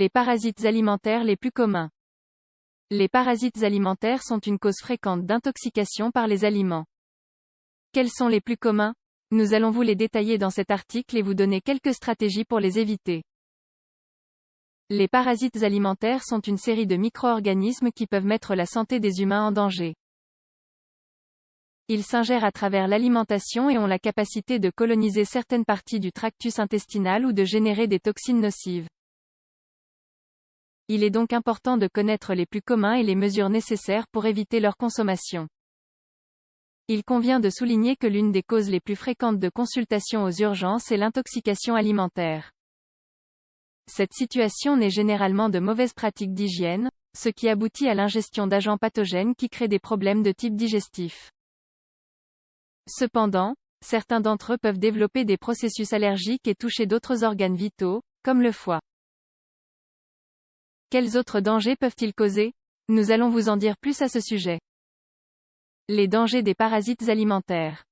Les parasites alimentaires les plus communs. Les parasites alimentaires sont une cause fréquente d'intoxication par les aliments. Quels sont les plus communs? Nous allons vous les détailler dans cet article et vous donner quelques stratégies pour les éviter. Les parasites alimentaires sont une série de micro-organismes qui peuvent mettre la santé des humains en danger. Ils s'ingèrent à travers l'alimentation et ont la capacité de coloniser certaines parties du tractus intestinal ou de générer des toxines nocives. Il est donc important de connaître les plus communs et les mesures nécessaires pour éviter leur consommation. Il convient de souligner que l'une des causes les plus fréquentes de consultation aux urgences est l'intoxication alimentaire. Cette situation naît généralement de mauvaises pratiques d'hygiène, ce qui aboutit à l'ingestion d'agents pathogènes qui créent des problèmes de type digestif. Cependant, certains d'entre eux peuvent développer des processus allergiques et toucher d'autres organes vitaux, comme le foie. Quels autres dangers peuvent-ils causer? Nous allons vous en dire plus à ce sujet. Les dangers des parasites alimentaires.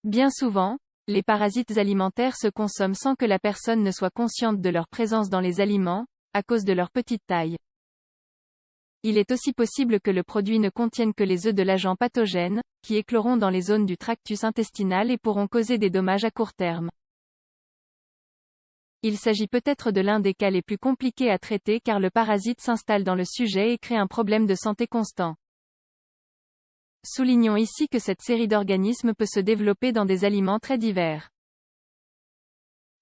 Bien souvent, les parasites alimentaires se consomment sans que la personne ne soit consciente de leur présence dans les aliments, à cause de leur petite taille. Il est aussi possible que le produit ne contienne que les œufs de l'agent pathogène, qui écloront dans les zones du tractus intestinal et pourront causer des dommages à court terme. Il s'agit peut-être de l'un des cas les plus compliqués à traiter car le parasite s'installe dans le sujet et crée un problème de santé constant. Soulignons ici que cette série d'organismes peut se développer dans des aliments très divers.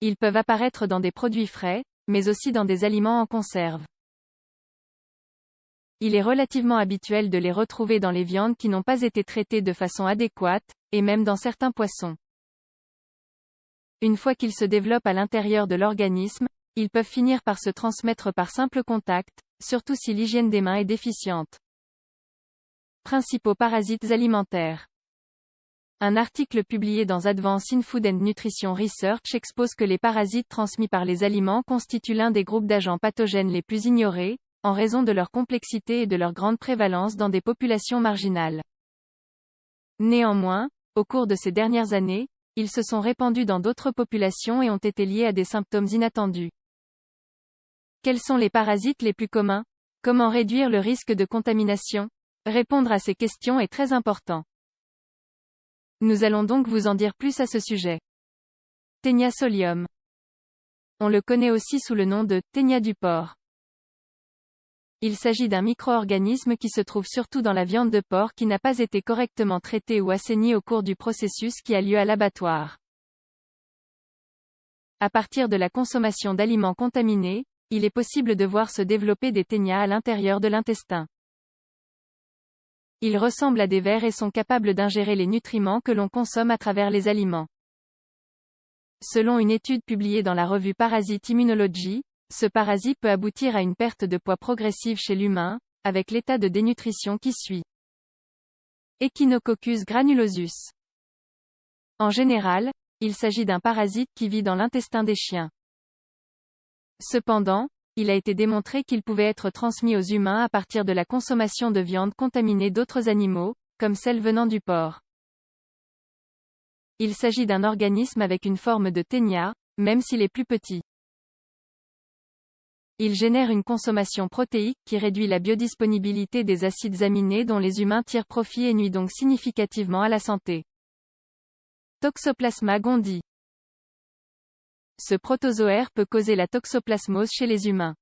Ils peuvent apparaître dans des produits frais, mais aussi dans des aliments en conserve. Il est relativement habituel de les retrouver dans les viandes qui n'ont pas été traitées de façon adéquate, et même dans certains poissons. Une fois qu'ils se développent à l'intérieur de l'organisme, ils peuvent finir par se transmettre par simple contact, surtout si l'hygiène des mains est déficiente. Principaux parasites alimentaires. Un article publié dans Advance in Food and Nutrition Research expose que les parasites transmis par les aliments constituent l'un des groupes d'agents pathogènes les plus ignorés, en raison de leur complexité et de leur grande prévalence dans des populations marginales. Néanmoins, au cours de ces dernières années, ils se sont répandus dans d'autres populations et ont été liés à des symptômes inattendus. Quels sont les parasites les plus communs? Comment réduire le risque de contamination? Répondre à ces questions est très important. Nous allons donc vous en dire plus à ce sujet. Ténia solium. On le connaît aussi sous le nom de ténia du porc. Il s'agit d'un micro-organisme qui se trouve surtout dans la viande de porc qui n'a pas été correctement traitée ou assainie au cours du processus qui a lieu à l'abattoir. À partir de la consommation d'aliments contaminés, il est possible de voir se développer des ténias à l'intérieur de l'intestin. Ils ressemblent à des vers et sont capables d'ingérer les nutriments que l'on consomme à travers les aliments. Selon une étude publiée dans la revue Parasite Immunology, ce parasite peut aboutir à une perte de poids progressive chez l'humain, avec l'état de dénutrition qui suit. Echinococcus granulosus. En général, il s'agit d'un parasite qui vit dans l'intestin des chiens. Cependant, il a été démontré qu'il pouvait être transmis aux humains à partir de la consommation de viande contaminée d'autres animaux, comme celle venant du porc. Il s'agit d'un organisme avec une forme de ténia, même s'il est plus petit. Il génère une consommation protéique qui réduit la biodisponibilité des acides aminés dont les humains tirent profit et nuit donc significativement à la santé. Toxoplasma gondii. Ce protozoaire peut causer la toxoplasmose chez les humains.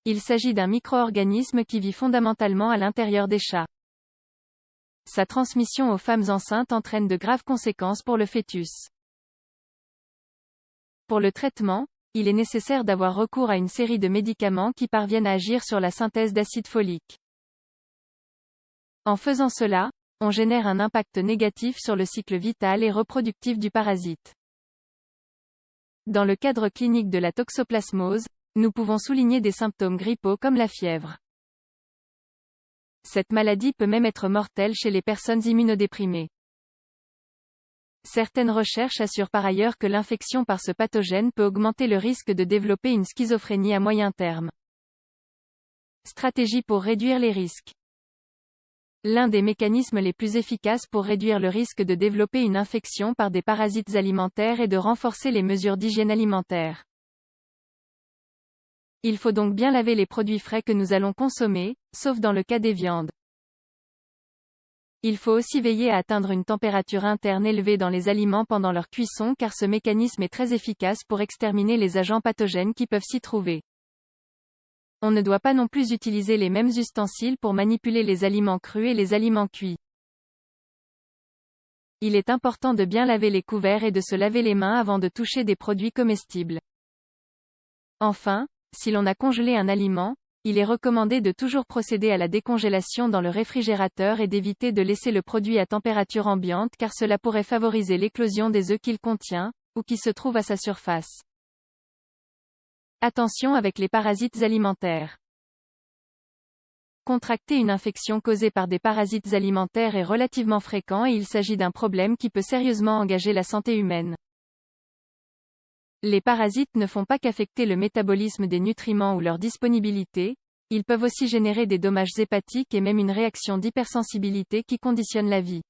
Il s'agit d'un micro-organisme qui vit fondamentalement à l'intérieur des chats. Sa transmission aux femmes enceintes entraîne de graves conséquences pour le fœtus. Pour le traitement, il est nécessaire d'avoir recours à une série de médicaments qui parviennent à agir sur la synthèse d'acide folique. En faisant cela, on génère un impact négatif sur le cycle vital et reproductif du parasite. Dans le cadre clinique de la toxoplasmose, nous pouvons souligner des symptômes grippaux comme la fièvre. Cette maladie peut même être mortelle chez les personnes immunodéprimées. Certaines recherches assurent par ailleurs que l'infection par ce pathogène peut augmenter le risque de développer une schizophrénie à moyen terme. Stratégie pour réduire les risques. L'un des mécanismes les plus efficaces pour réduire le risque de développer une infection par des parasites alimentaires est de renforcer les mesures d'hygiène alimentaire. Il faut donc bien laver les produits frais que nous allons consommer, sauf dans le cas des viandes. Il faut aussi veiller à atteindre une température interne élevée dans les aliments pendant leur cuisson car ce mécanisme est très efficace pour exterminer les agents pathogènes qui peuvent s'y trouver. On ne doit pas non plus utiliser les mêmes ustensiles pour manipuler les aliments crus et les aliments cuits. Il est important de bien laver les couverts et de se laver les mains avant de toucher des produits comestibles. Enfin, si l'on a congelé un aliment, il est recommandé de toujours procéder à la décongélation dans le réfrigérateur et d'éviter de laisser le produit à température ambiante car cela pourrait favoriser l'éclosion des œufs qu'il contient, ou qui se trouvent à sa surface. Attention avec les parasites alimentaires. Contracter une infection causée par des parasites alimentaires est relativement fréquent et il s'agit d'un problème qui peut sérieusement engager la santé humaine. Les parasites ne font pas qu'affecter le métabolisme des nutriments ou leur disponibilité, ils peuvent aussi générer des dommages hépatiques et même une réaction d'hypersensibilité qui conditionne la vie.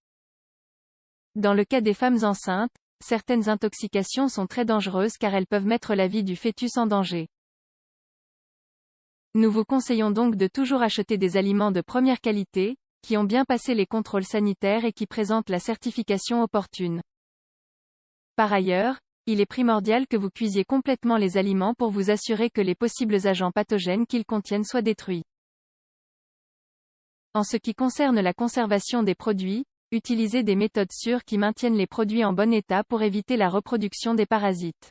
Dans le cas des femmes enceintes, certaines intoxications sont très dangereuses car elles peuvent mettre la vie du fœtus en danger. Nous vous conseillons donc de toujours acheter des aliments de première qualité, qui ont bien passé les contrôles sanitaires et qui présentent la certification opportune. Par ailleurs, il est primordial que vous cuisiez complètement les aliments pour vous assurer que les possibles agents pathogènes qu'ils contiennent soient détruits. En ce qui concerne la conservation des produits, utilisez des méthodes sûres qui maintiennent les produits en bon état pour éviter la reproduction des parasites.